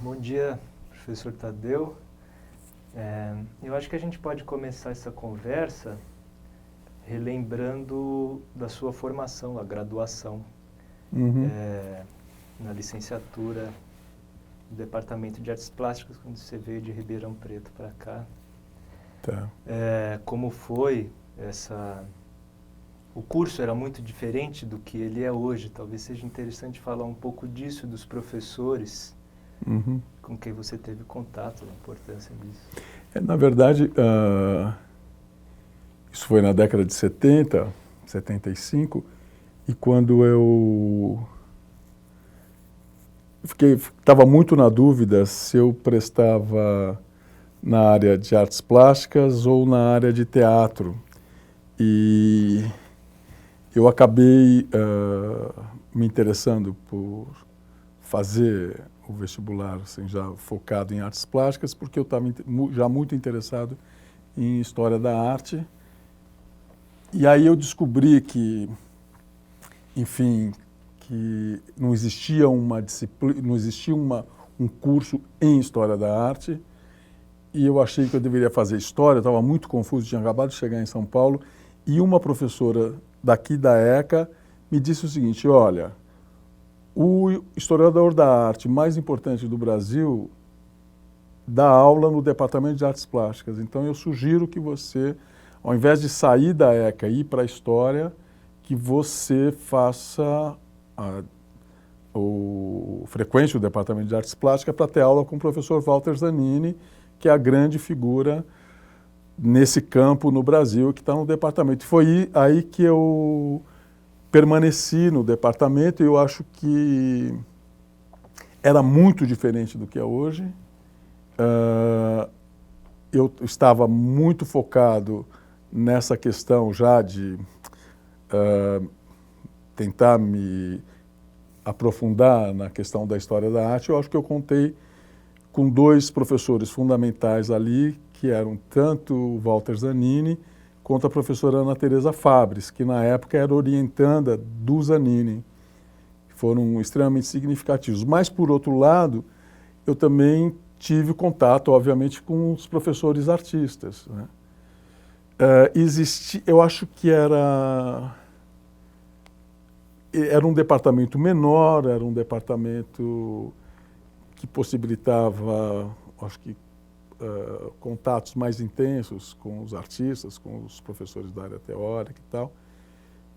Bom dia, professor Tadeu. Eu acho que a gente pode começar essa conversa relembrando da sua formação, a graduação, na licenciatura do Departamento de Artes Plásticas, quando você veio de Ribeirão Preto para cá. Tá. Como foi essa... O curso era muito diferente do que ele é hoje. Talvez seja interessante falar um pouco disso, dos professores com quem você teve contato, a importância disso. Na verdade, isso foi na década de 70, 75, e quando eu estava muito na dúvida se eu prestava na área de artes plásticas ou na área de teatro. E eu acabei me interessando por fazer o vestibular, assim, já focado em artes plásticas, porque eu estava já muito interessado em história da arte. E aí eu descobri que, enfim, que não existia uma disciplina, não existia um curso em história da arte. E eu achei que eu deveria fazer história, estava muito confuso, tinha acabado de chegar em São Paulo, e uma professora daqui da ECA me disse o seguinte: olha, o historiador da arte mais importante do Brasil dá aula no Departamento de Artes Plásticas, então eu sugiro que você, ao invés de sair da ECA e ir para a história, que você faça frequente o Departamento de Artes Plásticas para ter aula com o professor Walter Zanini, que é a grande figura nesse campo no Brasil, que está no departamento. Foi aí que eu permaneci no departamento, e eu acho que era muito diferente do que é hoje. Eu estava muito focado nessa questão já de tentar me aprofundar na questão da história da arte. Eu acho que eu contei com dois professores fundamentais ali, que eram tanto o Walter Zanini quanto a professora Ana Teresa Fabres, que na época era orientanda do Zanini. Foram extremamente significativos. Mas, por outro lado, eu também tive contato, obviamente, com os professores artistas, né? Eu acho que era um departamento menor, era um departamento que possibilitava, acho que, contatos mais intensos com os artistas, com os professores da área teórica e tal.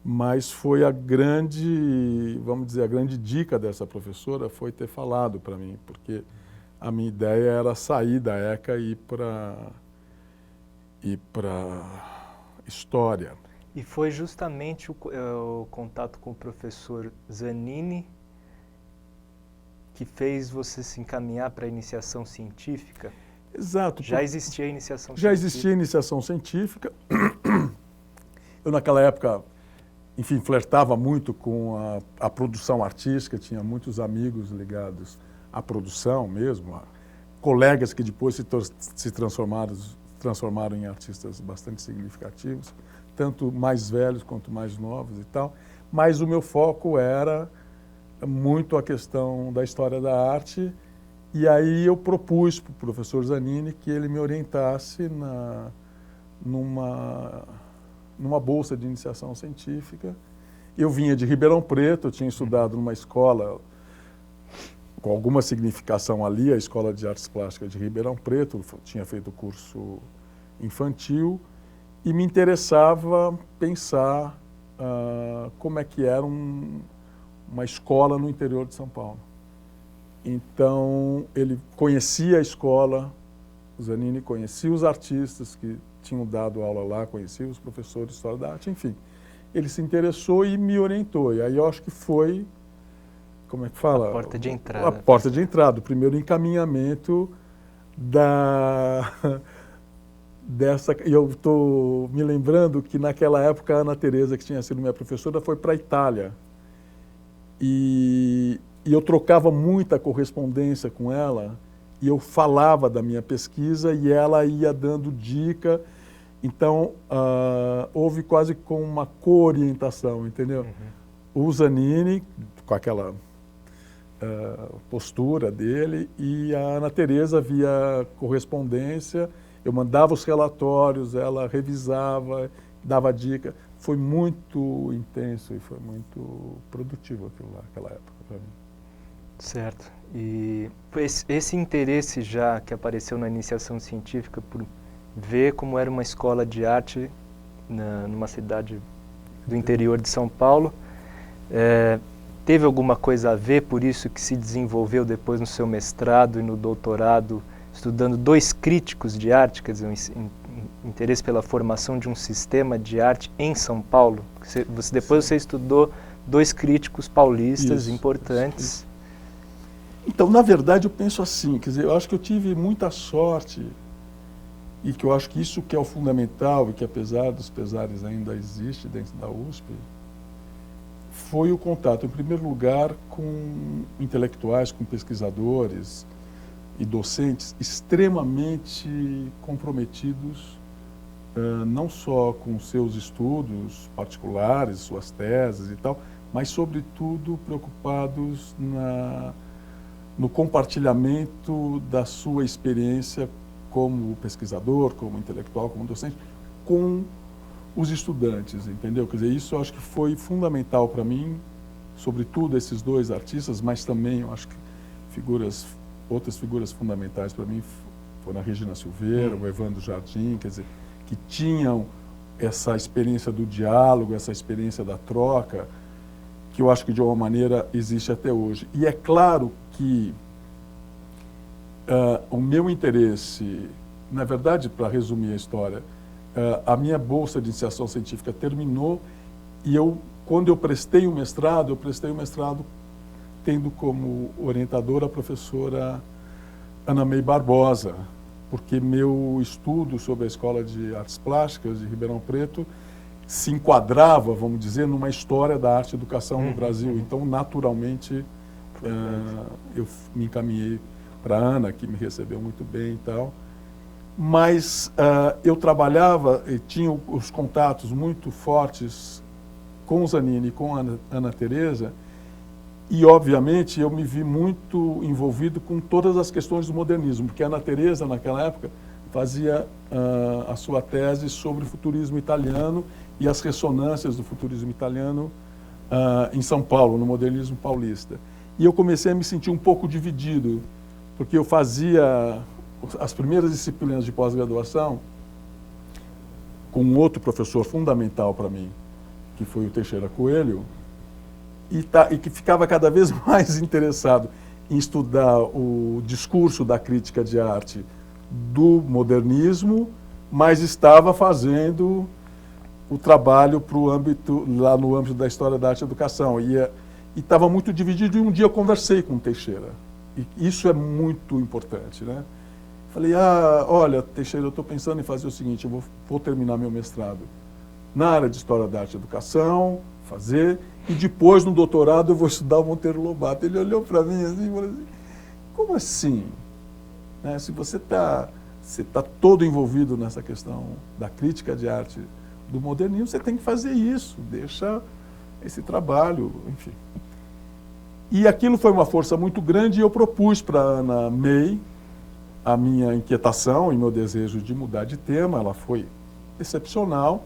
Mas foi a grande, vamos dizer, a grande dica dessa professora foi ter falado para mim, porque a minha ideia era sair da ECA e ir para história. E foi justamente o contato com o professor Zanini que fez você se encaminhar para a iniciação científica? Exato. Já existia a iniciação científica? Já existia a iniciação científica. Eu, naquela época, enfim, flertava muito com a produção artística, tinha muitos amigos ligados à produção mesmo, colegas que depois se transformaram em artistas bastante significativos, tanto mais velhos quanto mais novos e tal, mas o meu foco era muito a questão da história da arte, e aí eu propus para o professor Zanini que ele me orientasse numa bolsa de iniciação científica. Eu vinha de Ribeirão Preto, eu tinha estudado numa escola com alguma significação ali, a Escola de Artes Plásticas de Ribeirão Preto, tinha feito o curso infantil, e me interessava pensar como é que era uma escola no interior de São Paulo. Então, ele conhecia a escola, o Zanini conhecia os artistas que tinham dado aula lá, conhecia os professores de História da Arte, enfim. Ele se interessou e me orientou. E aí eu acho que foi, como é que fala? A porta de entrada. A porta de entrada, o primeiro encaminhamento dessa... E eu estou me lembrando que naquela época a Ana Teresa, que tinha sido minha professora, foi para a Itália. E eu trocava muita correspondência com ela, e eu falava da minha pesquisa e ela ia dando dica. Então, houve quase com uma co-orientação, entendeu? O Zanini, com aquela postura dele, e a Ana Teresa via correspondência, eu mandava os relatórios, ela revisava, dava dica. Foi muito intenso e foi muito produtivo aquilo lá, aquela época para mim. Certo. E esse interesse já que apareceu na iniciação científica por ver como era uma escola de arte numa cidade do interior de São Paulo, teve alguma coisa a ver, por isso que se desenvolveu depois no seu mestrado e no doutorado, estudando dois críticos de arte, quer dizer, interesse pela formação de um sistema de arte em São Paulo? Depois você estudou dois críticos paulistas importantes. Isso. Então, na verdade, eu penso assim, quer dizer, eu acho que eu tive muita sorte e que eu acho que isso que é o fundamental e que, apesar dos pesares, ainda existe dentro da USP, foi o contato, em primeiro lugar, com intelectuais, com pesquisadores e docentes extremamente comprometidos, não só com seus estudos particulares, suas teses e tal, mas, sobretudo, preocupados no compartilhamento da sua experiência como pesquisador, como intelectual, como docente, com os estudantes, entendeu? Quer dizer, isso eu acho que foi fundamental para mim, sobretudo esses dois artistas, mas também eu acho que outras figuras fundamentais para mim foram a Regina Silveira, o Evandro Jardim, quer dizer, que tinham essa experiência do diálogo, essa experiência da troca, que eu acho que de alguma maneira existe até hoje. E é claro que o meu interesse, na verdade, para resumir a história, a minha bolsa de iniciação científica terminou e quando eu prestei o mestrado tendo como orientadora a professora Ana May Barbosa, porque meu estudo sobre a Escola de Artes Plásticas de Ribeirão Preto se enquadrava, vamos dizer, numa história da arte e educação no Brasil. Então, naturalmente, eu me encaminhei para a Ana, que me recebeu muito bem e tal. Mas eu trabalhava e tinha os contatos muito fortes com o Zanini e com a Ana Teresa, e, obviamente, eu me vi muito envolvido com todas as questões do modernismo, porque a Ana Teresa, naquela época, fazia a sua tese sobre o futurismo italiano e as ressonâncias do futurismo italiano em São Paulo, no modernismo paulista. E eu comecei a me sentir um pouco dividido, porque eu fazia as primeiras disciplinas de pós-graduação com outro professor fundamental para mim, que foi o Teixeira Coelho, e que ficava cada vez mais interessado em estudar o discurso da crítica de arte do modernismo, mas estava fazendo o trabalho lá no âmbito da história da arte e educação. E estava muito dividido, e um dia eu conversei com o Teixeira. E isso é muito importante, né? Falei, olha, Teixeira, eu estou pensando em fazer o seguinte, eu vou terminar meu mestrado na área de História da Arte e Educação, e depois, no doutorado, eu vou estudar o Monteiro Lobato. Ele olhou para mim assim e falou assim, como assim? Né? Se você tá todo envolvido nessa questão da crítica de arte do modernismo, você tem que fazer isso, deixa esse trabalho, enfim. E aquilo foi uma força muito grande, e eu propus para a Ana May a minha inquietação e meu desejo de mudar de tema. Ela foi excepcional,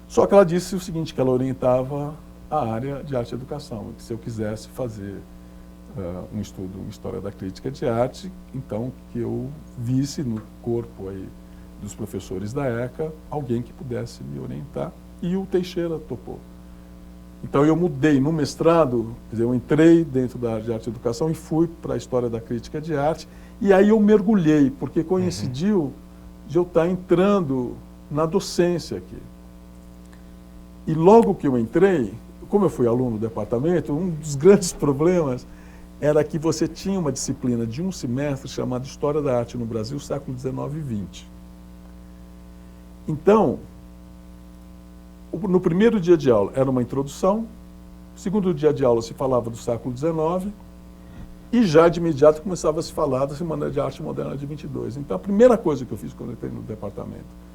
só que ela disse o seguinte, que ela orientava a área de arte e educação, que se eu quisesse fazer um estudo em história da crítica de arte, então que eu visse no corpo aí dos professores da ECA alguém que pudesse me orientar, e o Teixeira topou. Então eu mudei no mestrado, quer dizer, eu entrei dentro da área de arte e educação e fui para a história da crítica de arte, e aí eu mergulhei, porque coincidiu de eu estar entrando na docência aqui. E logo que eu entrei, como eu fui aluno do departamento, um dos grandes problemas era que você tinha uma disciplina de um semestre chamada História da Arte no Brasil, século XIX e XX. Então, no primeiro dia de aula era uma introdução, no segundo dia de aula se falava do século XIX, e já de imediato começava a se falar da Semana de Arte Moderna de 22. Então, a primeira coisa que eu fiz quando eu entrei no departamento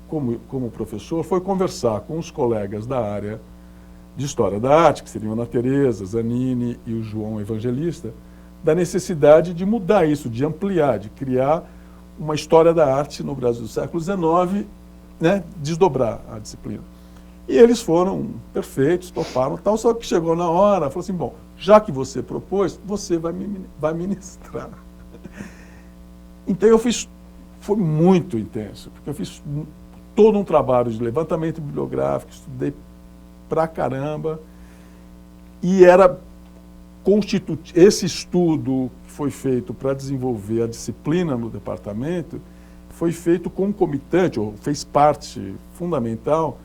como professor foi conversar com os colegas da área de História da Arte, que seriam a Ana Teresa, Zanini e o João Evangelista, da necessidade de mudar isso, de ampliar, de criar uma história da arte no Brasil do século XIX, né, desdobrar a disciplina. E eles foram perfeitos, toparam, tal, só que chegou na hora, falou assim, bom, já que você propôs, você vai ministrar. Então eu fiz, foi muito intenso, porque eu fiz todo um trabalho de levantamento bibliográfico, estudei pra caramba, e era esse estudo que foi feito para desenvolver a disciplina no departamento, foi feito concomitante, ou fez parte fundamental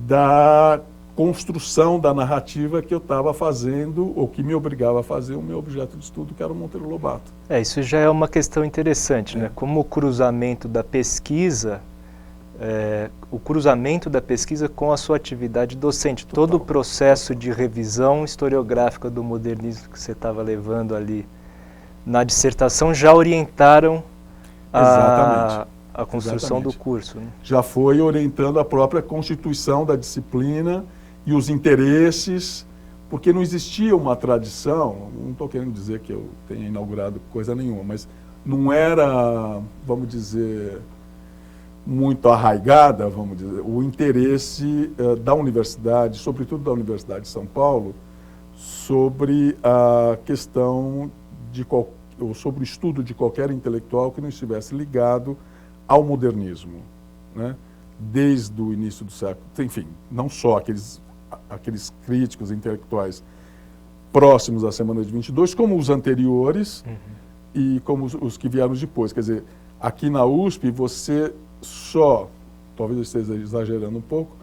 da construção da narrativa que eu estava fazendo, ou que me obrigava a fazer o meu objeto de estudo, que era o Monteiro Lobato. Isso já é uma questão interessante, né? Como o cruzamento da pesquisa, com a sua atividade docente. Total. Todo o processo de revisão historiográfica do modernismo que você estava levando ali na dissertação já orientaram a construção do curso. Né? Já foi orientando a própria constituição da disciplina e os interesses, porque não existia uma tradição, não estou querendo dizer que eu tenha inaugurado coisa nenhuma, mas não era, vamos dizer, muito arraigada, vamos dizer, o interesse da universidade, sobretudo da Universidade de São Paulo, sobre a questão ou sobre o estudo de qualquer intelectual que não estivesse ligado ao modernismo, né? Desde o início do século, enfim, não só aqueles críticos intelectuais próximos à Semana de 22, como os anteriores e como os que vieram depois. Quer dizer, aqui na USP você talvez eu esteja exagerando um pouco,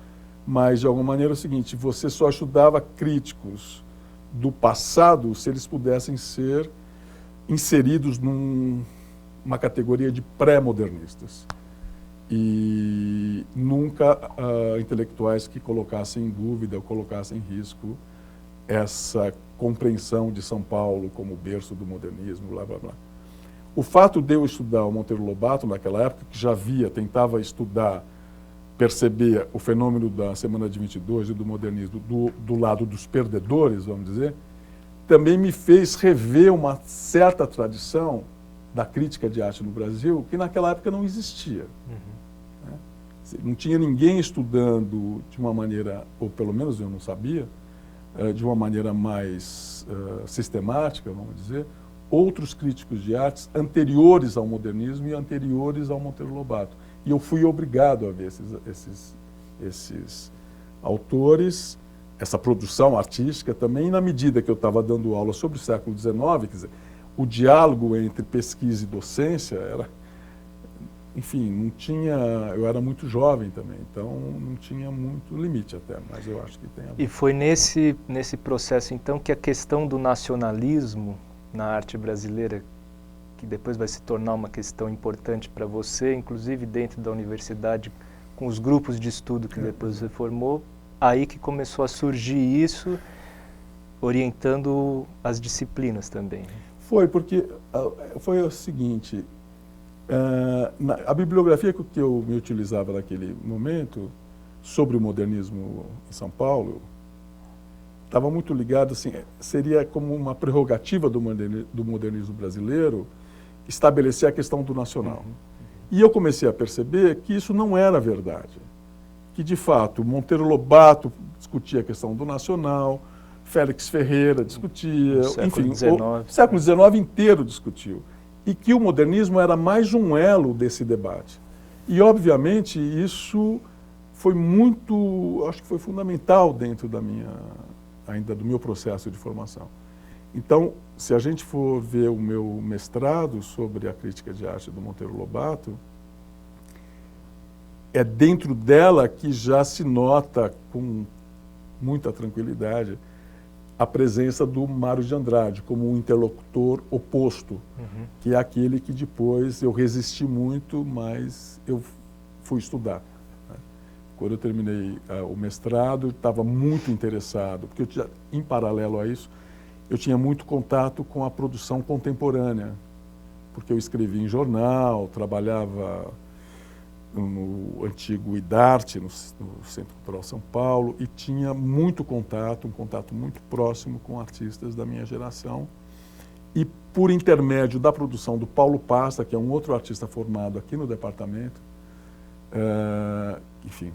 mas de alguma maneira é o seguinte, você só estudava críticos do passado se eles pudessem ser inseridos numa categoria de pré-modernistas. E nunca intelectuais que colocassem em dúvida ou colocassem em risco essa compreensão de São Paulo como berço do modernismo, blá, blá, blá. O fato de eu estudar o Monteiro Lobato naquela época, que já tentava estudar, perceber o fenômeno da Semana de 22 e do modernismo do lado dos perdedores, vamos dizer, também me fez rever uma certa tradição da crítica de arte no Brasil, que naquela época não existia. Né? Não tinha ninguém estudando de uma maneira, ou pelo menos eu não sabia, de uma maneira mais sistemática, vamos dizer, outros críticos de artes anteriores ao modernismo e anteriores ao Monteiro Lobato. E eu fui obrigado a ver esses autores, essa produção artística também, e na medida que eu estava dando aula sobre o século XIX, quer dizer, o diálogo entre pesquisa e docência era, enfim, não tinha, eu era muito jovem também, então não tinha muito limite até, mas eu acho que tem a ver. E foi nesse processo, então, que a questão do nacionalismo na arte brasileira, que depois vai se tornar uma questão importante para você, inclusive dentro da universidade, com os grupos de estudo que depois você formou, aí que começou a surgir isso, orientando as disciplinas também. Foi, porque foi o seguinte, a bibliografia que eu me utilizava naquele momento, sobre o modernismo em São Paulo, estava muito ligado, assim, seria como uma prerrogativa do modernismo brasileiro estabelecer a questão do nacional. E eu comecei a perceber que isso não era verdade. Que, de fato, Monteiro Lobato discutia a questão do nacional, Félix Ferreira discutia, enfim, o século XIX inteiro discutiu. E que o modernismo era mais um elo desse debate. E, obviamente, isso foi muito, acho que foi fundamental dentro ainda do meu processo de formação. Então, se a gente for ver o meu mestrado sobre a crítica de arte do Monteiro Lobato, é dentro dela que já se nota com muita tranquilidade a presença do Mário de Andrade como um interlocutor oposto, que é aquele que depois eu resisti muito, mas eu fui estudar. Quando eu terminei o mestrado, eu estava muito interessado, porque em paralelo a isso, eu tinha muito contato com a produção contemporânea, porque eu escrevia em jornal, trabalhava no antigo IDARTE, no Centro Cultural São Paulo, e tinha muito contato, um contato muito próximo com artistas da minha geração. E por intermédio da produção do Paulo Pasta, que é um outro artista formado aqui no departamento, enfim,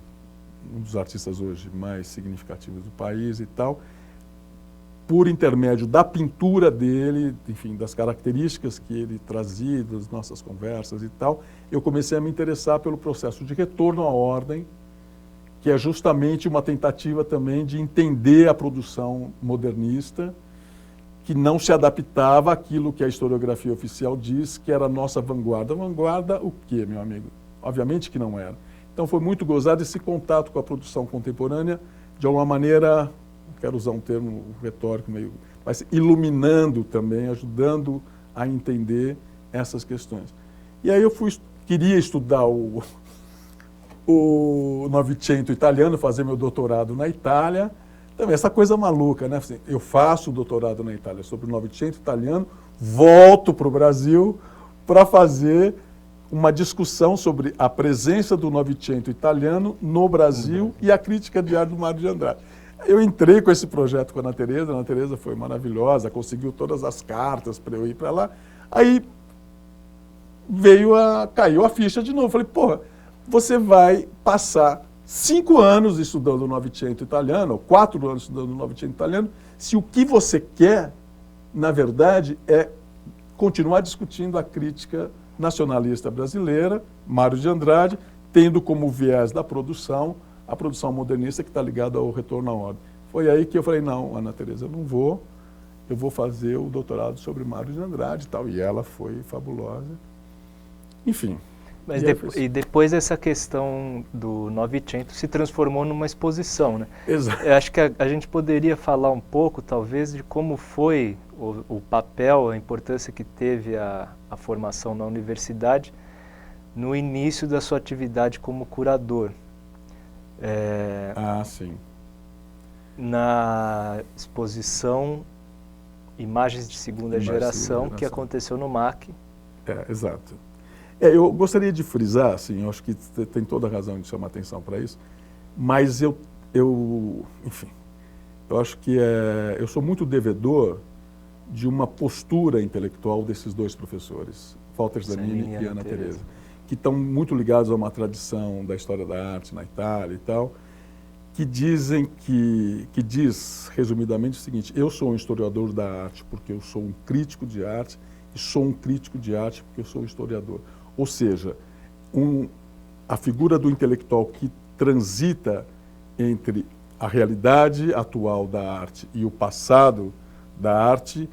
um dos artistas hoje mais significativos do país e tal, por intermédio da pintura dele, enfim, das características que ele trazia, das nossas conversas e tal, eu comecei a me interessar pelo processo de retorno à ordem, que é justamente uma tentativa também de entender a produção modernista, que não se adaptava àquilo que a historiografia oficial diz que era a nossa vanguarda. Vanguarda o quê, meu amigo? Obviamente que não era. Então foi muito gozado esse contato com a produção contemporânea, de alguma maneira, quero usar um termo retórico meio, mas iluminando também, ajudando a entender essas questões. E aí eu queria estudar o Novecento italiano, fazer meu doutorado na Itália. Também essa coisa maluca, né? Assim, eu faço o doutorado na Itália sobre o Novecento italiano, volto para o Brasil para fazer uma discussão sobre a presença do Novecento italiano no Brasil e a crítica de arte do Mário de Andrade. Eu entrei com esse projeto com a Ana Teresa foi maravilhosa, conseguiu todas as cartas para eu ir para lá. Aí caiu a ficha de novo. Falei, porra, você vai passar 5 anos estudando o Novecento italiano, ou 4 anos estudando o Novecento italiano, se o que você quer, na verdade, é continuar discutindo a crítica nacionalista brasileira, Mário de Andrade, tendo como viés da produção a produção modernista que está ligada ao retorno à ordem. Foi aí que eu falei, não, Ana Teresa, eu vou fazer o doutorado sobre Mário de Andrade e tal. E ela foi fabulosa. Enfim. Mas depois essa questão do Novecento se transformou numa exposição, né? Exato. Eu acho que a gente poderia falar um pouco, talvez, de como foi o papel, a importância que teve a formação na universidade no início da sua atividade como curador. Sim. Na exposição Imagens de Segunda Geração, que aconteceu no MAC. Exato. Eu gostaria de frisar, assim, eu acho que tem toda a razão de chamar atenção para isso, mas enfim, eu acho que eu sou muito devedor de uma postura intelectual desses dois professores, Walter Zanini e Ana Teresa, que estão muito ligados a uma tradição da história da arte na Itália e tal, que diz, resumidamente, o seguinte: eu sou um historiador da arte porque eu sou um crítico de arte, e sou um crítico de arte porque eu sou um historiador. Ou seja, a figura do intelectual que transita entre a realidade atual da arte e o passado da arte,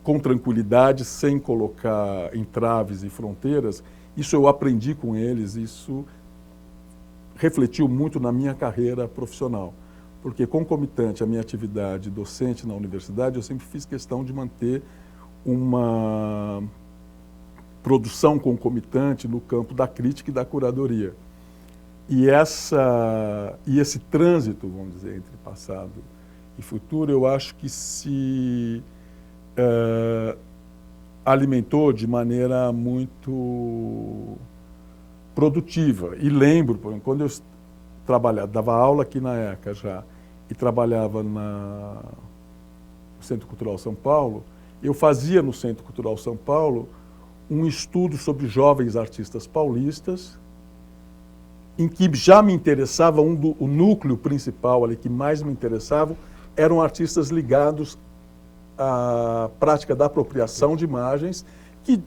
com tranquilidade, sem colocar entraves e fronteiras, isso eu aprendi com eles, isso refletiu muito na minha carreira profissional, porque concomitante à minha atividade docente na universidade, eu sempre fiz questão de manter uma produção concomitante no campo da crítica e da curadoria. E esse trânsito, vamos dizer, entre passado e futuro, eu acho que se alimentou de maneira muito produtiva. E lembro, quando eu dava aula aqui na ECA já, e trabalhava no Centro Cultural São Paulo, eu fazia no Centro Cultural São Paulo um estudo sobre jovens artistas paulistas, em que já me interessava, o núcleo principal ali que mais me interessava, eram artistas ligados à prática da apropriação de imagens, que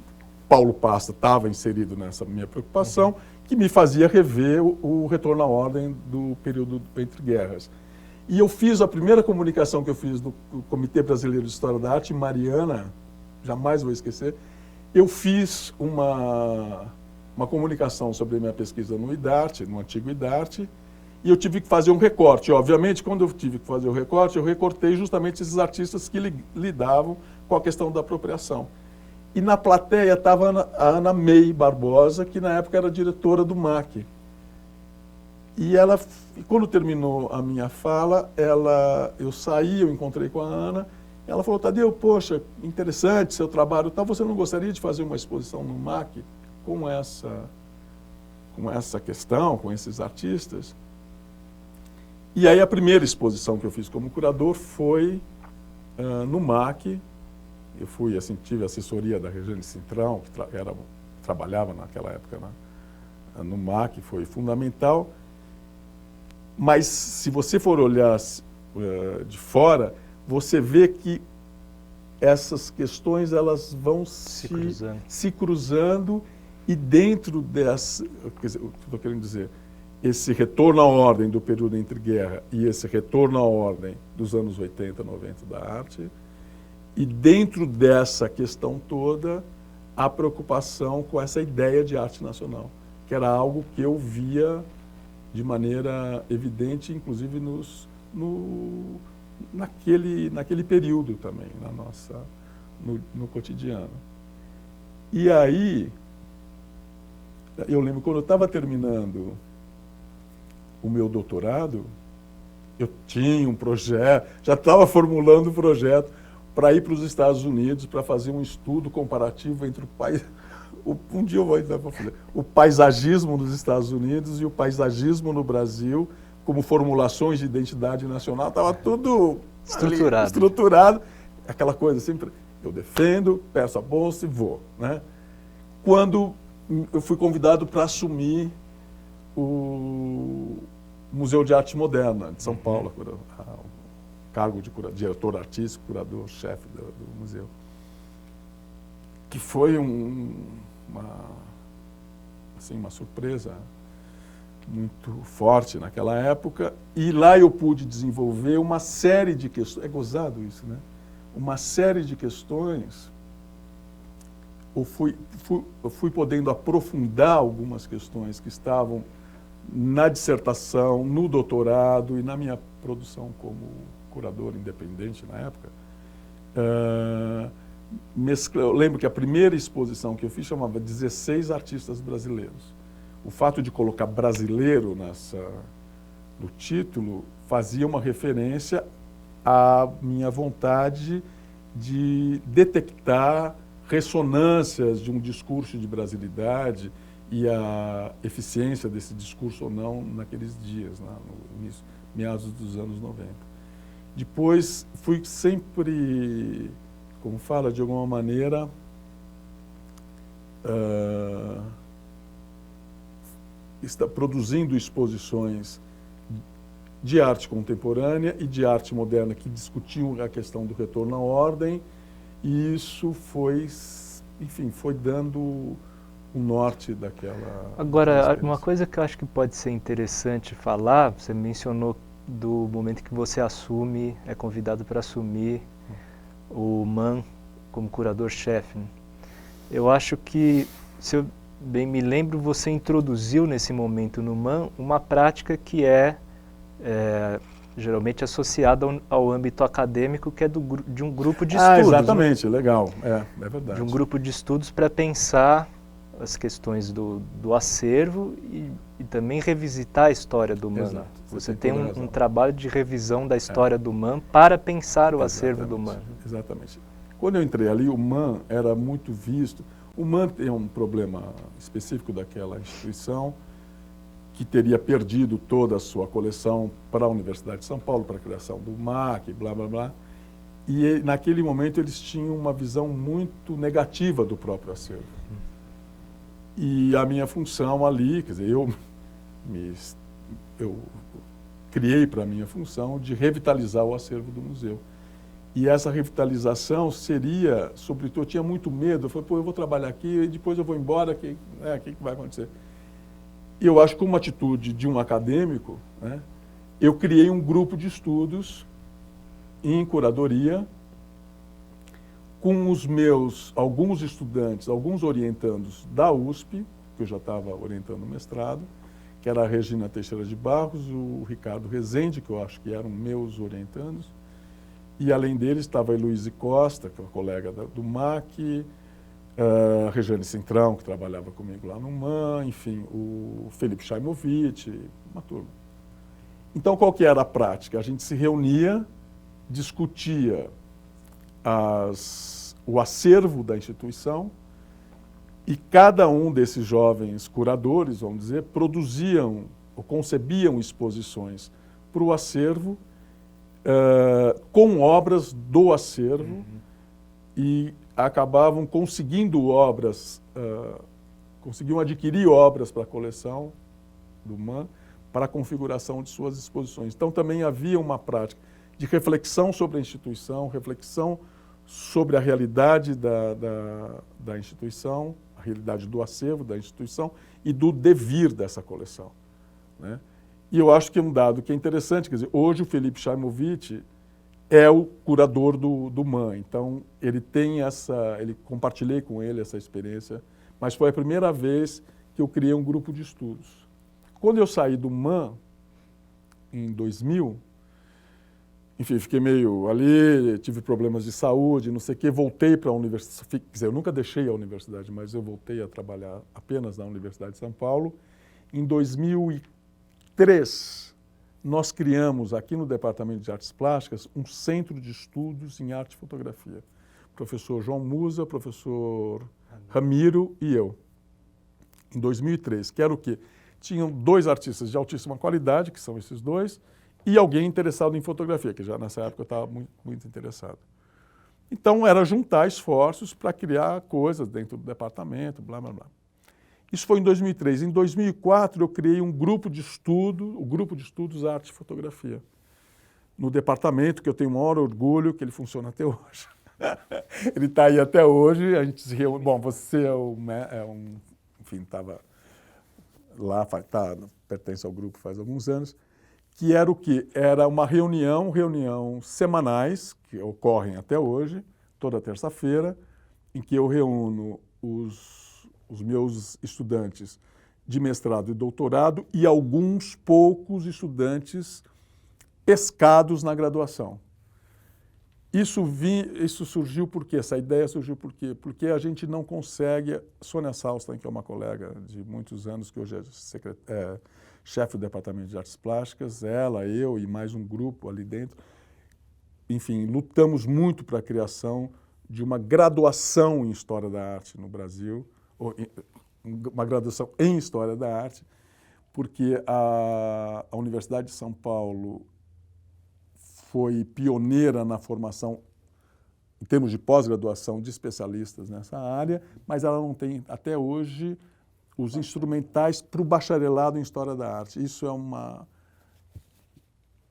Paulo Pasta estava inserido nessa minha preocupação, que me fazia rever o retorno à ordem do período entre guerras. E eu fiz a primeira comunicação que eu fiz no Comitê Brasileiro de História da Arte, em Mariana, jamais vou esquecer. Eu fiz uma comunicação sobre a minha pesquisa no IDARTE, no antigo IDARTE, e eu tive que fazer um recorte. Obviamente, quando eu tive que fazer o recorte, eu recortei justamente esses artistas que lidavam com a questão da apropriação. E na plateia estava a Ana May Barbosa, que na época era diretora do MAC. E quando terminou a minha fala, eu saí, eu encontrei com a Ana, ela falou: Tadeu, poxa, interessante seu trabalho, tal, você não gostaria de fazer uma exposição no MAC com com essa questão, com esses artistas. E aí a primeira exposição que eu fiz como curador foi no MAC. Eu fui, assim, tive assessoria da Regiane Cintrão, que trabalhava naquela época no MAC, foi fundamental. Mas se você for olhar de fora, você vê que essas questões elas vão se cruzando e dentro dessa, quer dizer, o que eu estou querendo dizer, esse retorno à ordem do período entre guerra e esse retorno à ordem dos anos 80, 90 da arte, e dentro dessa questão toda, a preocupação com essa ideia de arte nacional, que era algo que eu via de maneira evidente, inclusive naquele período também, no cotidiano. E aí, eu lembro, quando eu estava terminando o meu doutorado, eu tinha um projeto, já estava formulando um projeto para ir para os Estados Unidos para fazer um estudo comparativo entre um dia eu vou fazer o paisagismo nos Estados Unidos e o paisagismo no Brasil, como formulações de identidade nacional, estava tudo estruturado, aquela coisa sempre, eu defendo, peço a bolsa e vou, né? Quando eu fui convidado para assumir o Museu de Arte Moderna de São Paulo, o cargo de diretor artístico, curador-chefe do museu, que foi uma surpresa muito forte naquela época, e lá eu pude desenvolver uma série de questões, é gozado isso, né? Uma série de questões, eu fui podendo aprofundar algumas questões que estavam na dissertação, no doutorado e na minha produção como curador independente na época. Eu lembro que a primeira exposição que eu fiz chamava 16 artistas brasileiros. O fato de colocar brasileiro no título fazia uma referência à minha vontade de detectar ressonâncias de um discurso de brasilidade e a eficiência desse discurso ou não naqueles dias, no início, meados dos anos 90. Depois fui sempre, como fala, de alguma maneira, está produzindo exposições de arte contemporânea e de arte moderna que discutiam a questão do retorno à ordem, e isso foi, enfim, foi dando o norte daquela... Agora, uma coisa que eu acho que pode ser interessante falar, você mencionou do momento que você assume, é convidado para assumir o MAN como curador-chefe, né? Eu acho que, se eu bem me lembro, você introduziu nesse momento no MAN uma prática que geralmente associada ao âmbito acadêmico, que é de um grupo de estudos. Exatamente, né? Legal, é verdade. De um grupo de estudos para pensar as questões do acervo e também revisitar a história do MAN. Exato. Você tem um trabalho de revisão da história do MAN para pensar o acervo do MAN. Exatamente. Quando eu entrei ali, o MAN era muito visto. O MAN tem um problema específico daquela instituição, que teria perdido toda a sua coleção para a Universidade de São Paulo, para a criação do MAC, blá, blá, blá. E naquele momento eles tinham uma visão muito negativa do próprio acervo. E a minha função ali, quer dizer, eu criei para a minha função de revitalizar o acervo do museu. E essa revitalização seria, sobretudo, eu tinha muito medo, eu falei, eu vou trabalhar aqui e depois eu vou embora, o que vai acontecer? E eu acho que uma atitude de um acadêmico, né, eu criei um grupo de estudos em curadoria com alguns estudantes, alguns orientandos da USP, que eu já estava orientando o mestrado, que era a Regina Teixeira de Barros, o Ricardo Rezende, que eu acho que eram meus orientandos, e além deles estava a Heloíse Costa, que é uma colega do MAC, a Regiane Cintrão, que trabalhava comigo lá no MAN, enfim, o Felipe Chaimovic, uma turma. Então, qual que era a prática? A gente se reunia, discutia o acervo da instituição E cada um desses jovens curadores, vamos dizer, produziam ou concebiam exposições para o acervo, com obras do acervo, e acabavam conseguindo obras, conseguiam adquirir obras para a coleção do MAN, para a configuração de suas exposições. Então também havia uma prática de reflexão sobre a instituição, reflexão sobre a realidade da instituição, a realidade do acervo da instituição e do devir dessa coleção, né? E eu acho que é um dado que é interessante, quer dizer, hoje o Felipe Chaimovic é o curador do MAN, então compartilhei com ele essa experiência, mas foi a primeira vez que eu criei um grupo de estudos. Quando eu saí do MAN, em 2000, enfim, fiquei meio ali, tive problemas de saúde, não sei o quê, voltei para a universidade, quer dizer, eu nunca deixei a universidade, mas eu voltei a trabalhar apenas na Universidade de São Paulo. Em 2003, nós criamos aqui no Departamento de Artes Plásticas um centro de estudos em arte e fotografia. Professor João Musa, professor Ramiro e eu. Em 2003, que era o quê? Tinham 2 artistas de altíssima qualidade, que são esses 2, e alguém interessado em fotografia, que já nessa época eu estava muito, muito interessado. Então, era juntar esforços para criar coisas dentro do departamento, blá, blá, blá. Isso foi em 2003. Em 2004, eu criei um grupo de estudo, o Grupo de Estudos Arte e Fotografia, no departamento, que eu tenho o maior orgulho, que ele funciona até hoje. Ele está aí até hoje, a gente se reúne. Bom, você enfim, estava lá, pertence ao grupo faz alguns anos, que era o quê? Era uma reunião semanais, que ocorrem até hoje, toda terça-feira, em que eu reúno os meus estudantes de mestrado e doutorado e alguns poucos estudantes pescados na graduação. Isso surgiu por quê? Essa ideia surgiu por quê? Porque a gente não consegue... Sônia Salstein, que é uma colega de muitos anos, que hoje é chefe do Departamento de Artes Plásticas, ela, eu e mais um grupo ali dentro, enfim, lutamos muito para a criação de uma graduação em História da Arte no Brasil, uma graduação em História da Arte, porque a Universidade de São Paulo foi pioneira na formação, em termos de pós-graduação, de especialistas nessa área, mas ela não tem, até hoje, os instrumentais para o bacharelado em História da Arte. Isso é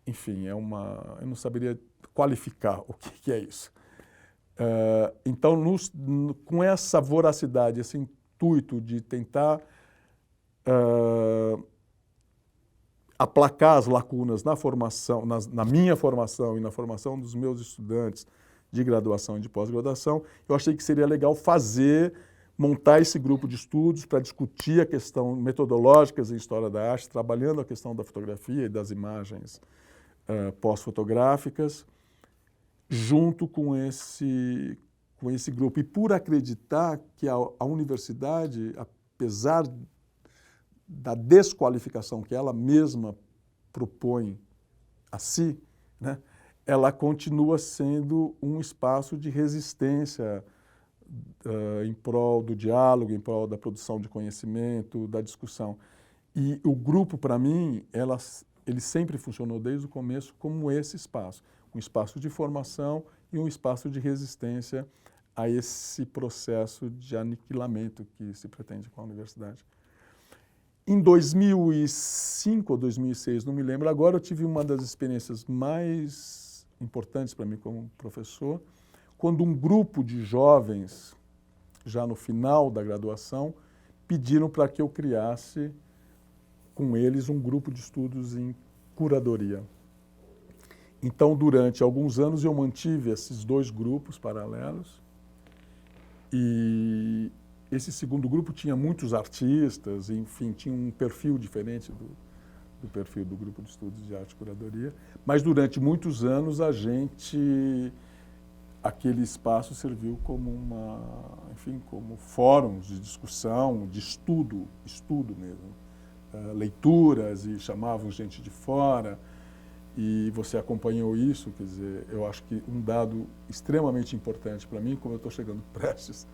enfim, eu não saberia qualificar o que é isso. Então, com essa voracidade, esse intuito de tentar aplacar as lacunas na formação, na minha formação e na formação dos meus estudantes de graduação e de pós-graduação, eu achei que seria legal montar esse grupo de estudos para discutir a questão metodológicas em História da Arte, trabalhando a questão da fotografia e das imagens pós-fotográficas, junto com esse grupo. E por acreditar que a universidade, apesar da desqualificação que ela mesma propõe a si, né, ela continua sendo um espaço de resistência em prol do diálogo, em prol da produção de conhecimento, da discussão. E o grupo, para mim, ele sempre funcionou desde o começo como esse espaço, um espaço de formação e um espaço de resistência a esse processo de aniquilamento que se pretende com a universidade. Em 2005 ou 2006, não me lembro agora, eu tive uma das experiências mais importantes para mim como professor, quando um grupo de jovens, já no final da graduação, pediram para que eu criasse com eles um grupo de estudos em curadoria. Então, durante alguns anos, eu mantive esses 2 grupos paralelos e esse segundo grupo tinha muitos artistas, enfim, tinha um perfil diferente do perfil do grupo de estudos de arte e curadoria, mas durante muitos anos aquele espaço serviu como como fóruns de discussão, de estudo mesmo, leituras e chamavam gente de fora. E você acompanhou isso, quer dizer, eu acho que um dado extremamente importante para mim, como eu estou chegando prestes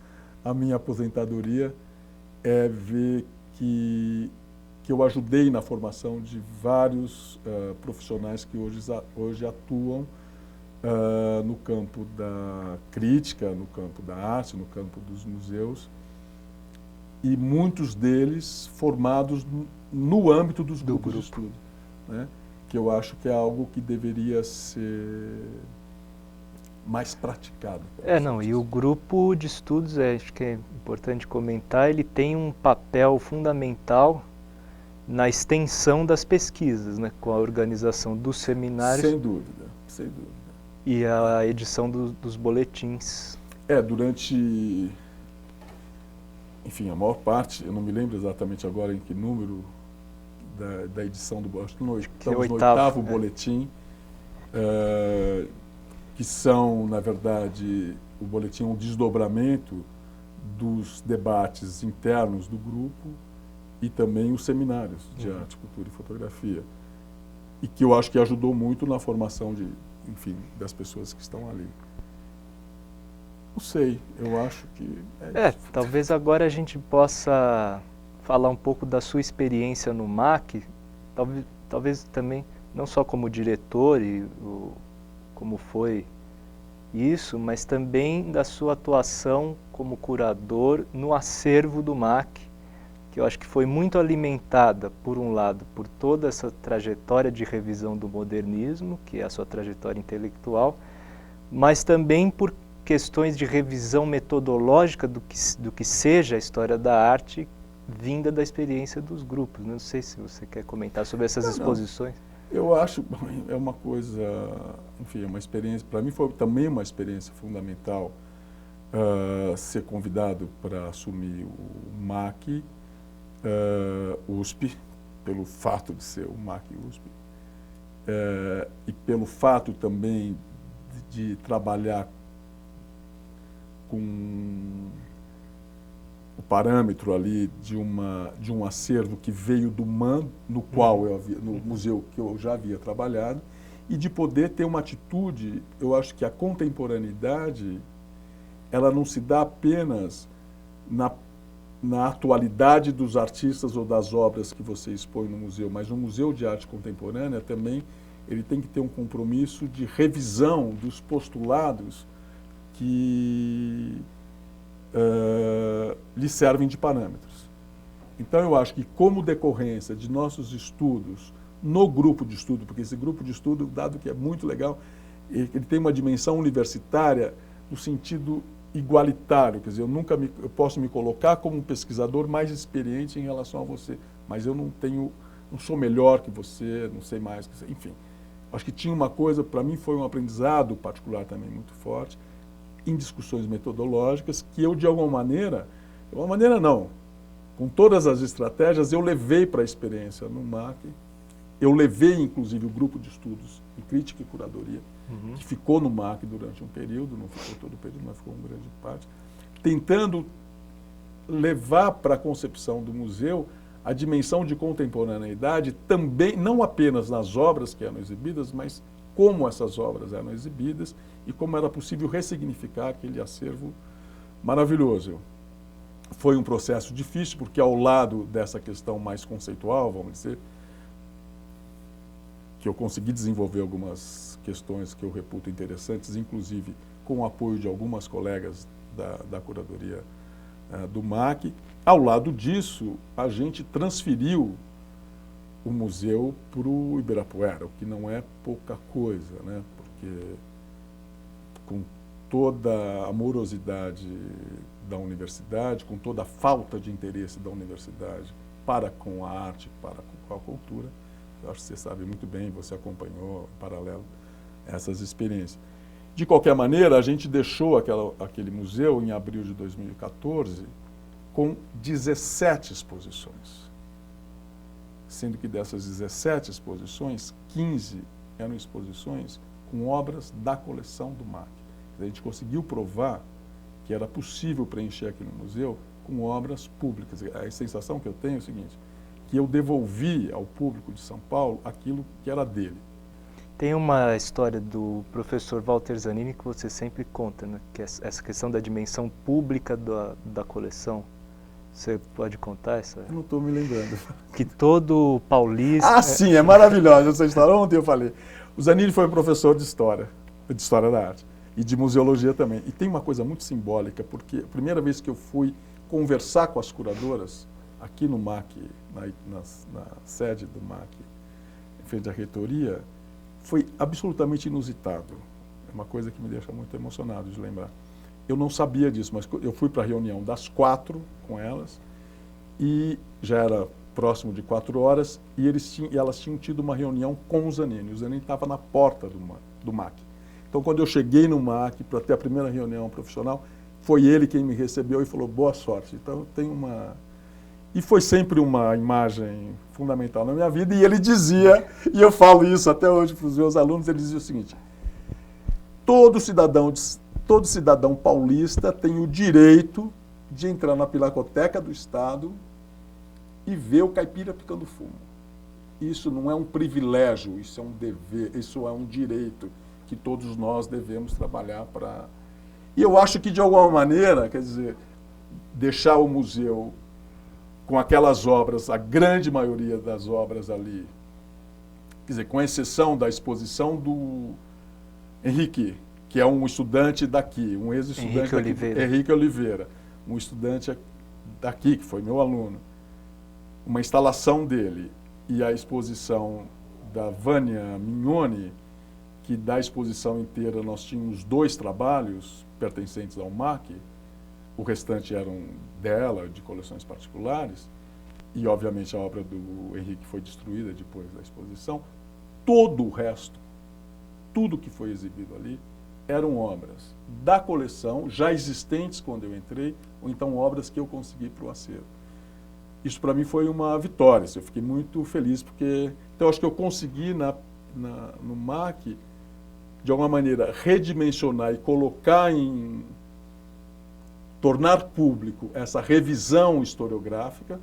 à minha aposentadoria, é ver que eu ajudei na formação de vários profissionais que hoje atuam no campo da crítica, no campo da arte, no campo dos museus, e muitos deles formados no âmbito dos grupos de estudo, né? Que eu acho que é algo que deveria ser mais praticado. E o grupo de estudos, acho que é importante comentar, ele tem um papel fundamental na extensão das pesquisas, né, com a organização dos seminários. Sem dúvida, sem dúvida. E a edição dos boletins. Durante, enfim, a maior parte, eu não me lembro exatamente agora em que número da edição do boletim, estamos no oitavo boletim, que são, na verdade, o boletim é um desdobramento dos debates internos do grupo e também os seminários de arte, cultura e fotografia. E que eu acho que ajudou muito na formação das pessoas que estão ali. Não sei, eu acho que talvez agora a gente possa falar um pouco da sua experiência no MAC, talvez também, não só como diretor e como foi isso, mas também da sua atuação como curador no acervo do MAC, que eu acho que foi muito alimentada, por um lado, por toda essa trajetória de revisão do modernismo, que é a sua trajetória intelectual, mas também por questões de revisão metodológica do que seja a história da arte vinda da experiência dos grupos. Não sei se você quer comentar sobre essas exposições. Eu acho, é uma coisa, enfim, é uma experiência, para mim foi também uma experiência fundamental ser convidado para assumir o MAC, USP, pelo fato de ser o MAC USP, e pelo fato também de trabalhar com o parâmetro ali de um acervo que veio do MAN, no museu que eu já havia trabalhado, e de poder ter uma atitude. Eu acho que a contemporaneidade, ela não se dá apenas na atualidade dos artistas ou das obras que você expõe no museu, mas no Museu de Arte Contemporânea também ele tem que ter um compromisso de revisão dos postulados que lhe servem de parâmetros. Então eu acho que, como decorrência de nossos estudos no grupo de estudo, porque esse grupo de estudo, dado que é muito legal, ele tem uma dimensão universitária no sentido igualitário, quer dizer, eu posso me colocar como um pesquisador mais experiente em relação a você, mas eu não sou melhor que você, não sei mais que você, enfim. Acho que tinha uma coisa, para mim foi um aprendizado particular também muito forte, em discussões metodológicas, que eu de alguma maneira não, com todas as estratégias, eu levei para a experiência no MAC, eu levei inclusive o grupo de estudos em crítica e curadoria, que ficou no MAC durante um período, não ficou todo o período, mas ficou uma grande parte, tentando levar para a concepção do museu a dimensão de contemporaneidade também, não apenas nas obras que eram exibidas, mas como essas obras eram exibidas e como era possível ressignificar aquele acervo maravilhoso. Foi um processo difícil, porque ao lado dessa questão mais conceitual, vamos dizer, que eu consegui desenvolver algumas questões que eu reputo interessantes, inclusive com o apoio de algumas colegas da curadoria do MAC. Ao lado disso, a gente transferiu o museu para o Ibirapuera, o que não é pouca coisa, né? Porque com toda a morosidade da universidade, com toda a falta de interesse da universidade para com a arte, para com a cultura, eu acho que você sabe muito bem, você acompanhou em paralelo essas experiências. De qualquer maneira, a gente deixou aquele museu em abril de 2014 com 17 exposições. Sendo que dessas 17 exposições, 15 eram exposições com obras da coleção do MAC. A gente conseguiu provar que era possível preencher aquele museu com obras públicas. A sensação que eu tenho é o seguinte, que eu devolvi ao público de São Paulo aquilo que era dele. Tem uma história do professor Walter Zanini que você sempre conta, né? Que é essa questão da dimensão pública da coleção. Você pode contar essa? Eu não estou me lembrando. Que todo paulista... Ah, sim, é maravilhosa essa história. Ontem eu falei. O Zanini foi professor de História da Arte, e de Museologia também. E tem uma coisa muito simbólica, porque a primeira vez que eu fui conversar com as curadoras, aqui no MAC, na sede do MAC, em frente à reitoria, foi absolutamente inusitado. É uma coisa que me deixa muito emocionado de lembrar. Eu não sabia disso, mas eu fui para a reunião das 4 com elas, e já era próximo de 4 horas, e elas tinham tido uma reunião com o Zanini. O Zanini estava na porta do MAC. Então, quando eu cheguei no MAC para ter a primeira reunião profissional, foi ele quem me recebeu e falou, boa sorte. Então, tem uma... E foi sempre uma imagem fundamental na minha vida, e ele dizia, e eu falo isso até hoje para os meus alunos, ele dizia o seguinte: todo cidadão paulista tem o direito de entrar na Pinacoteca do Estado e ver o caipira picando fumo. Isso não é um privilégio, isso é um dever, isso é um direito que todos nós devemos trabalhar para... E eu acho que, de alguma maneira, quer dizer, deixar o museu com aquelas obras, a grande maioria das obras ali, quer dizer, com exceção da exposição do Henrique, que é um estudante daqui, um ex-estudante Henrique Oliveira, um estudante daqui, que foi meu aluno, uma instalação dele, e a exposição da Vânia Mignoni, que da exposição inteira nós tínhamos 2 trabalhos pertencentes ao MAC, o restante eram dela, de coleções particulares, e obviamente a obra do Henrique foi destruída depois da exposição. Todo o resto, tudo que foi exibido ali, eram obras da coleção, já existentes quando eu entrei, ou então obras que eu consegui para o acervo. Isso para mim foi uma vitória, eu fiquei muito feliz, porque então acho que eu consegui no MAC, de alguma maneira, redimensionar e colocar tornar público essa revisão historiográfica.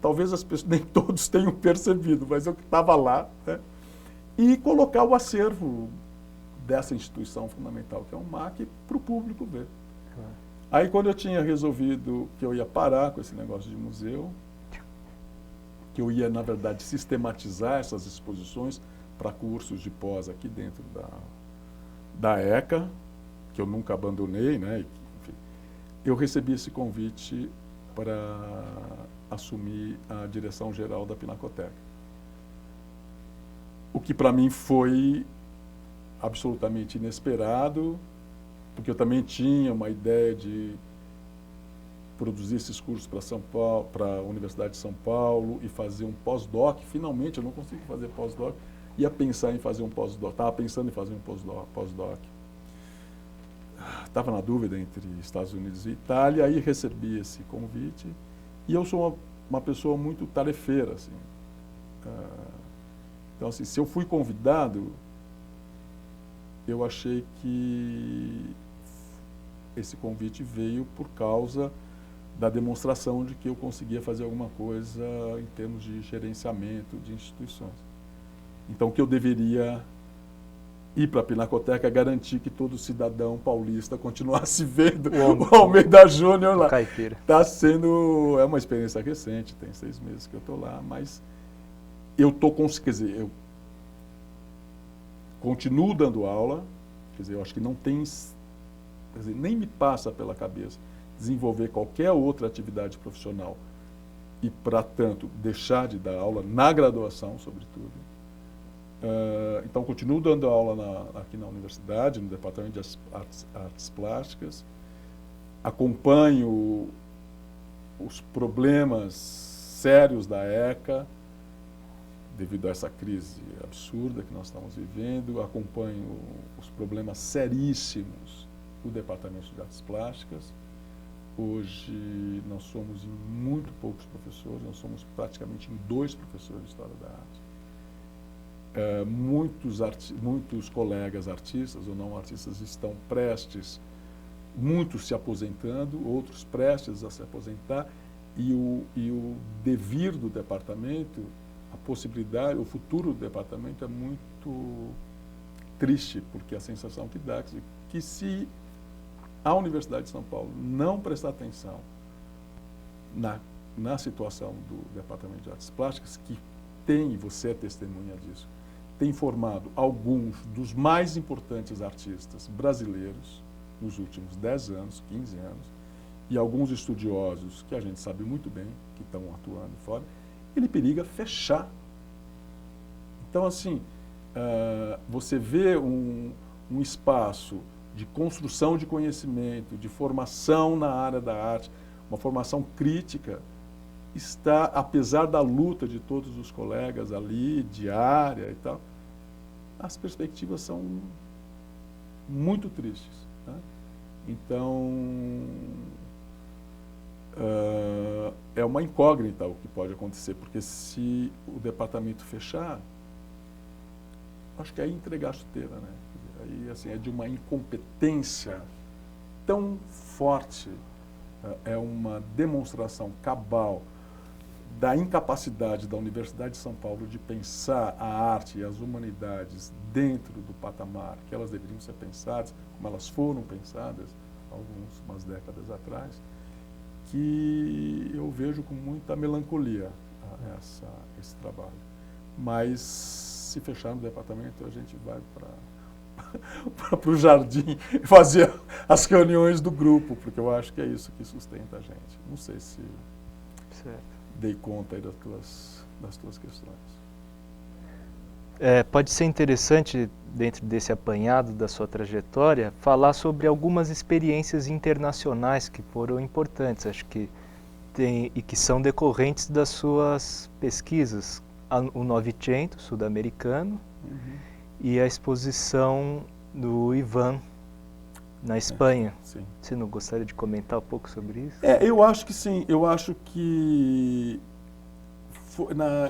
Talvez as pessoas, nem todos tenham percebido, mas eu que estava lá, né? E colocar o acervo dessa instituição fundamental, que é o MAC, para o público ver. Aí, quando eu tinha resolvido que eu ia parar com esse negócio de museu, que eu ia, na verdade, sistematizar essas exposições para cursos de pós aqui dentro da ECA, que eu nunca abandonei, né? Enfim, eu recebi esse convite para assumir a direção geral da Pinacoteca. O que para mim foi absolutamente inesperado, porque eu também tinha uma ideia de produzir esses cursos para São Paulo, para a Universidade de São Paulo, e fazer um pós-doc. Finalmente, eu não consegui fazer pós-doc, ia pensar em fazer um pós-doc, estava pensando em fazer um pós-doc. Estava na dúvida entre Estados Unidos e Itália, aí recebi esse convite, e eu sou uma pessoa muito tarefeira, assim. Então, assim, se eu fui convidado, eu achei que esse convite veio por causa da demonstração de que eu conseguia fazer alguma coisa em termos de gerenciamento de instituições. Então, que eu deveria ir para a Pinacoteca, garantir que todo cidadão paulista continuasse vendo o Almeida Júnior lá. Caipira. Está sendo... É uma experiência recente, tem 6 meses que eu estou lá, mas eu estou... Quer dizer, eu continuo dando aula, quer dizer, eu acho que não tem... Quer dizer, nem me passa pela cabeça desenvolver qualquer outra atividade profissional e, para tanto, deixar de dar aula na graduação, sobretudo. Então, continuo dando aula aqui na universidade, no Departamento de Artes Plásticas, acompanho os problemas sérios da ECA, devido a essa crise absurda que nós estamos vivendo, acompanho os problemas seríssimos do Departamento de Artes Plásticas. Hoje nós somos em muito poucos professores, nós somos praticamente em 2 professores de História da Arte. Muitos colegas artistas ou não artistas estão prestes, muitos se aposentando, outros prestes a se aposentar, e o devir do departamento, a possibilidade, o futuro do departamento é muito triste, porque a sensação que dá é que se a Universidade de São Paulo não prestar atenção na na situação do Departamento de Artes Plásticas, que tem, você é testemunha disso, tem formado alguns dos mais importantes artistas brasileiros nos últimos 10 anos, 15 anos, e alguns estudiosos que a gente sabe muito bem, que estão atuando fora, ele periga fechar. Então, assim, você vê um espaço de construção de conhecimento, de formação na área da arte, uma formação crítica, está, apesar da luta de todos os colegas ali, diária e tal, as perspectivas são muito tristes, né? Então, é uma incógnita o que pode acontecer, porque se o departamento fechar, acho que aí entregar a chuteira, né? Aí, assim, é de uma incompetência tão forte, é uma demonstração cabal da incapacidade da Universidade de São Paulo de pensar a arte e as humanidades dentro do patamar que elas deveriam ser pensadas, como elas foram pensadas algumas décadas atrás, que eu vejo com muita melancolia esse trabalho. Mas se fechar no departamento, a gente vai para o jardim fazer as reuniões do grupo, porque eu acho que é isso que sustenta a gente. Não sei se dei conta aí das tuas questões. Pode ser interessante, dentro desse apanhado da sua trajetória, falar sobre algumas experiências internacionais que foram importantes, acho que e que são decorrentes das suas pesquisas. O Novecento, sul-americano, e a exposição do Ivan na Espanha. Sim. Você não gostaria de comentar um pouco sobre isso? Eu acho que sim. Eu acho que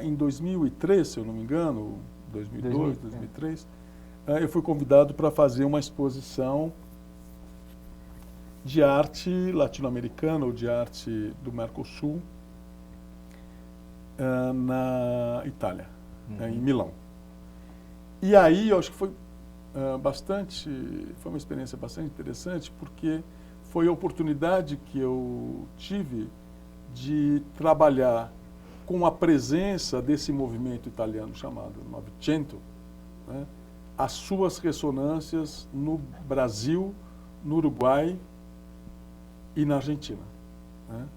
em 2003, se eu não me engano, 2002, 2003, eu fui convidado para fazer uma exposição de arte latino-americana ou de arte do Mercosul na Itália, em Milão. E aí eu acho que foi uma experiência bastante interessante, porque foi a oportunidade que eu tive de trabalhar com a presença desse movimento italiano chamado Novecento, né, as suas ressonâncias no Brasil, no Uruguai e na Argentina, né?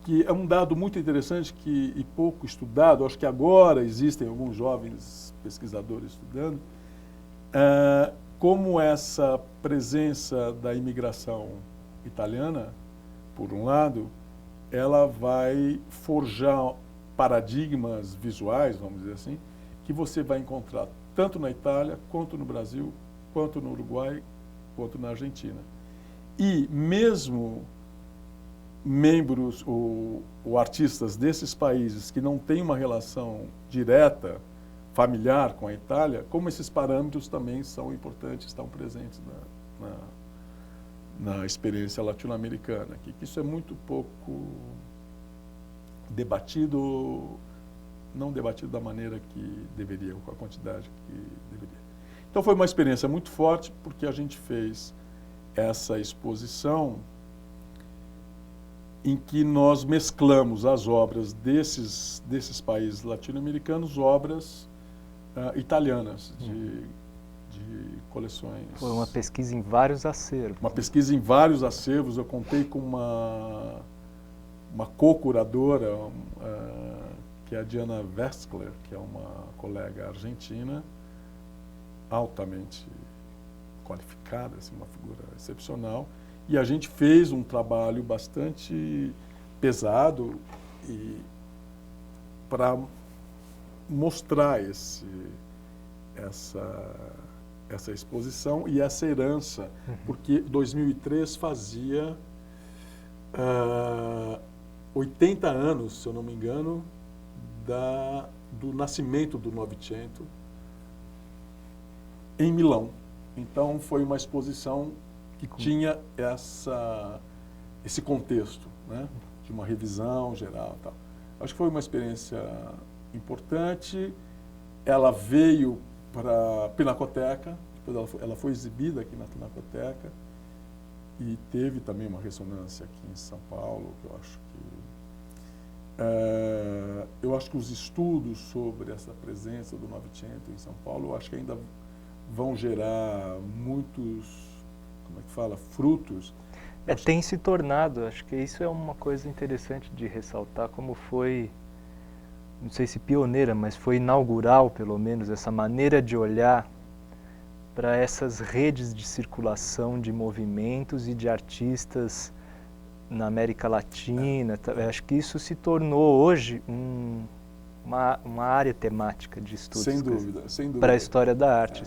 Que é um dado muito interessante e pouco estudado, acho que agora existem alguns jovens pesquisadores estudando, como essa presença da imigração italiana, por um lado, ela vai forjar paradigmas visuais, vamos dizer assim, que você vai encontrar tanto na Itália, quanto no Brasil, quanto no Uruguai, quanto na Argentina. E mesmo membros ou artistas desses países que não têm uma relação direta, familiar com a Itália, como esses parâmetros também são importantes, estão presentes na experiência latino-americana, que isso é muito pouco debatido, não debatido da maneira que deveria, com a quantidade que deveria. Então foi uma experiência muito forte, porque a gente fez essa exposição em que nós mesclamos as obras desses países latino-americanos, obras italianas, de coleções. Foi uma pesquisa em vários acervos. Uma pesquisa em vários acervos. Eu contei com uma co-curadora, que é a Diana Westler, que é uma colega argentina, altamente qualificada, assim, uma figura excepcional. E a gente fez um trabalho bastante pesado para mostrar essa exposição e essa herança, porque 2003 fazia 80 anos, se eu não me engano, do nascimento do Novecento em Milão. Então foi uma exposição que tinha esse contexto, né, de uma revisão geral e tal. Acho que foi uma experiência importante. Ela veio para a Pinacoteca, depois ela foi exibida aqui na Pinacoteca e teve também uma ressonância aqui em São Paulo, que eu acho que eu acho que os estudos sobre essa presença do Novecento em São Paulo, eu acho que ainda vão gerar muitos, como é que fala, frutos. Tem se tornado, acho que isso é uma coisa interessante de ressaltar, como foi, não sei se pioneira, mas foi inaugural, pelo menos, essa maneira de olhar para essas redes de circulação de movimentos e de artistas na América Latina. Acho que isso se tornou hoje uma área temática de estudos. Sem dúvida, sem dúvida. Para a história da arte.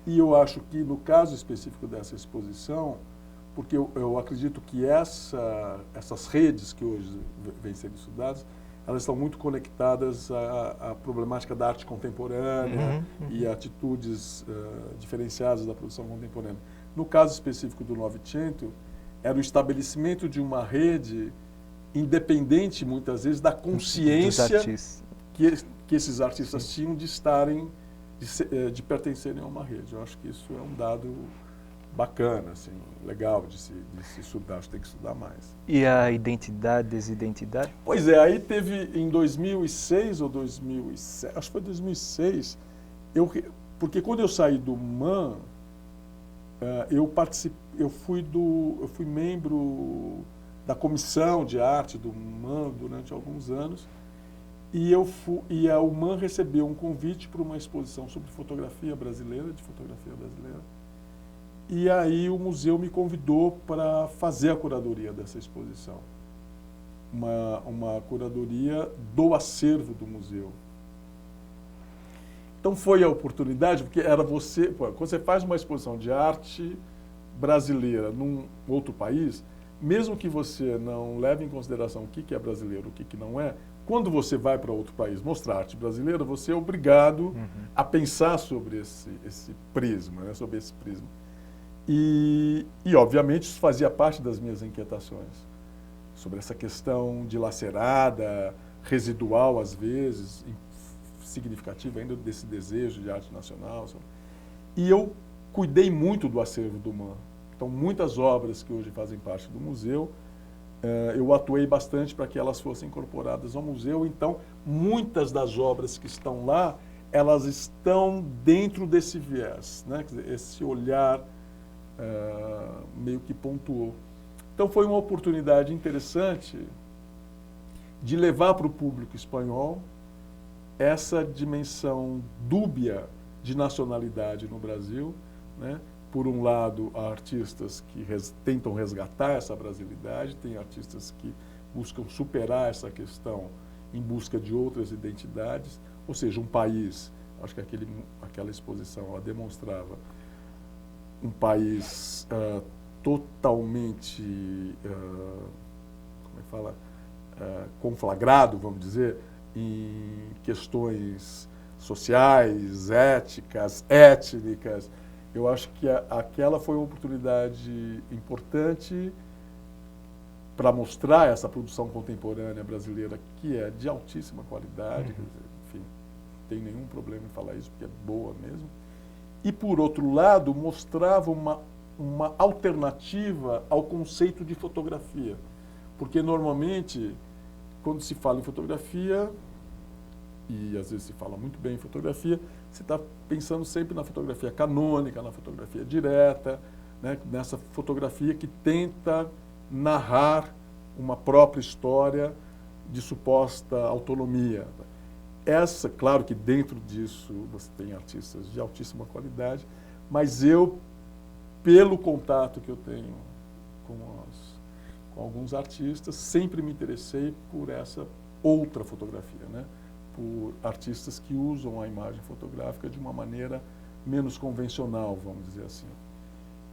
E eu acho que no caso específico dessa exposição, porque eu acredito que essas redes que hoje vêm sendo estudadas, elas estão muito conectadas à problemática da arte contemporânea e atitudes diferenciadas da produção contemporânea. No caso específico do Novecento, era o estabelecimento de uma rede independente, muitas vezes, da consciência que esses artistas tinham de estarem, de pertencerem a uma rede. Eu acho que isso é um dado bacana, assim, legal de se estudar, acho que tem que estudar mais. E a identidade, desidentidade? Pois é, aí teve em 2006 ou 2007, acho que foi 2006, porque quando eu saí do MAN, eu fui membro da comissão de arte do MAN durante alguns anos, e o MAN recebeu um convite para uma exposição sobre fotografia brasileira, e aí o museu me convidou para fazer a curadoria dessa exposição. Uma curadoria do acervo do museu. Então foi a oportunidade, porque era quando você faz uma exposição de arte brasileira num outro país, mesmo que você não leve em consideração o que é brasileiro, o que não é, quando você vai para outro país mostrar arte brasileira, você é obrigado a pensar sobre esse prisma, né, sobre esse prisma. E, obviamente, isso fazia parte das minhas inquietações sobre essa questão dilacerada, residual, às vezes, significativa ainda desse desejo de arte nacional. E eu cuidei muito do acervo do MAN. Então, muitas obras que hoje fazem parte do museu, eu atuei bastante para que elas fossem incorporadas ao museu. Então, muitas das obras que estão lá, elas estão dentro desse viés, né? Quer dizer, esse olhar meio que pontuou. Então foi uma oportunidade interessante de levar para o público espanhol essa dimensão dúbia de nacionalidade no Brasil, né? Por um lado, há artistas que tentam resgatar essa brasilidade, tem artistas que buscam superar essa questão em busca de outras identidades, ou seja, um país, acho que aquela exposição ela demonstrava um país totalmente, como é que fala, conflagrado, vamos dizer, em questões sociais, éticas, étnicas. Eu acho que aquela foi uma oportunidade importante para mostrar essa produção contemporânea brasileira, que é de altíssima qualidade, enfim, não tem nenhum problema em falar isso, porque é boa mesmo. E, por outro lado, mostrava uma alternativa ao conceito de fotografia. Porque, normalmente, quando se fala em fotografia, e às vezes se fala muito bem em fotografia, você está pensando sempre na fotografia canônica, na fotografia direta, né? Nessa fotografia que tenta narrar uma própria história de suposta autonomia. Claro que dentro disso você tem artistas de altíssima qualidade, mas eu, pelo contato que eu tenho com alguns artistas, sempre me interessei por essa outra fotografia, né? Por artistas que usam a imagem fotográfica de uma maneira menos convencional, vamos dizer assim.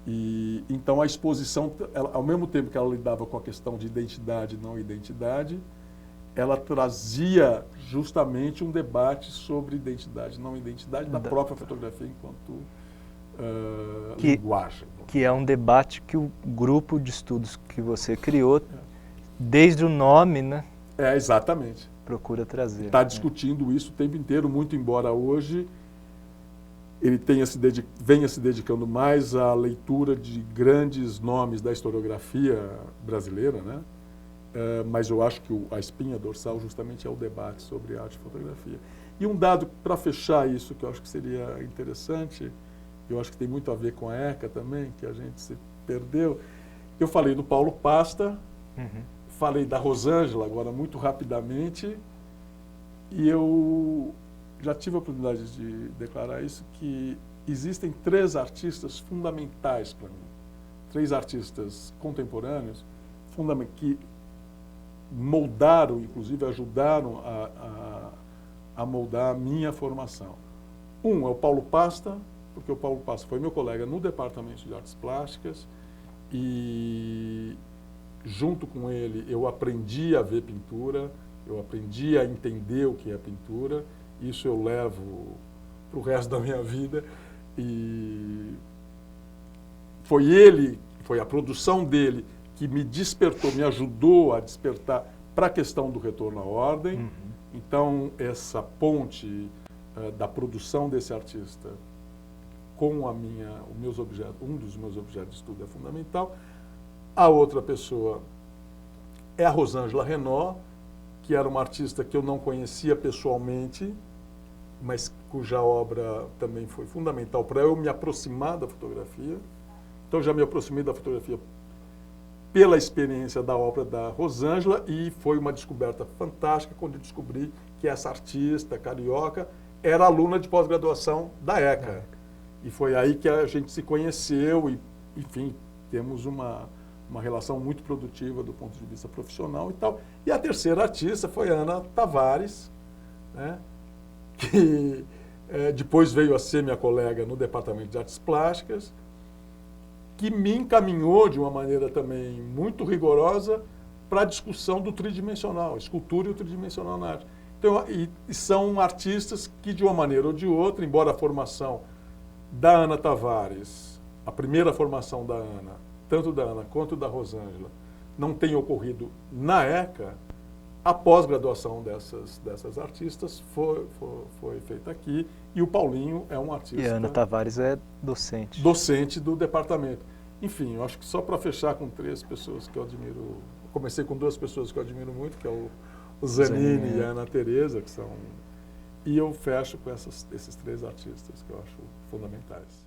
E então a exposição, ao mesmo tempo que ela lidava com a questão de identidade e não identidade, ela trazia justamente um debate sobre identidade e não identidade da própria fotografia enquanto linguagem. Que é um debate que o grupo de estudos que você criou, desde o nome, né? Exatamente. Procura trazer. Está discutindo isso o tempo inteiro, muito embora hoje ele venha se dedicando mais à leitura de grandes nomes da historiografia brasileira, né? mas eu acho que a espinha dorsal justamente é o debate sobre arte e fotografia. E um dado para fechar isso, que eu acho que seria interessante, eu acho que tem muito a ver com a ECA também, que a gente se perdeu. Eu falei do Paulo Pasta, falei da Rosângela agora muito rapidamente, e eu já tive a oportunidade de declarar isso, que existem 3 artistas fundamentais para mim, 3 artistas contemporâneos que moldaram, inclusive ajudaram a moldar a minha formação. Um é o Paulo Pasta, porque o Paulo Pasta foi meu colega no Departamento de Artes Plásticas e junto com ele eu aprendi a ver pintura, eu aprendi a entender o que é pintura, isso eu levo para o resto da minha vida e foi a produção dele que me despertou, me ajudou a despertar para a questão do retorno à ordem. Então, essa ponte da produção desse artista com um dos meus objetos de estudo é fundamental. A outra pessoa é a Rosângela Renaud, que era uma artista que eu não conhecia pessoalmente, mas cuja obra também foi fundamental para eu me aproximar da fotografia. Então, já me aproximei da fotografia pela experiência da obra da Rosângela e foi uma descoberta fantástica quando eu descobri que essa artista carioca era aluna de pós-graduação da ECA. E foi aí que a gente se conheceu e, enfim, temos uma relação muito produtiva do ponto de vista profissional e tal. E a terceira artista foi a Ana Tavares, né, que depois veio a ser minha colega no Departamento de Artes Plásticas, que me encaminhou de uma maneira também muito rigorosa para a discussão do tridimensional, escultura e o tridimensional na arte. Então, e são artistas que, de uma maneira ou de outra, embora a formação da Ana Tavares, a primeira formação da Ana, tanto da Ana quanto da Rosângela, não tenha ocorrido na ECA, a pós-graduação dessas artistas foi feita aqui e o Paulinho é um artista... E a Ana Tavares é docente. Docente do departamento. Enfim, eu acho que só para fechar com 3 pessoas que eu admiro... Comecei com 2 pessoas que eu admiro muito, que é o Zanini e a Ana Teresa, que são... E eu fecho com esses 3 artistas que eu acho fundamentais.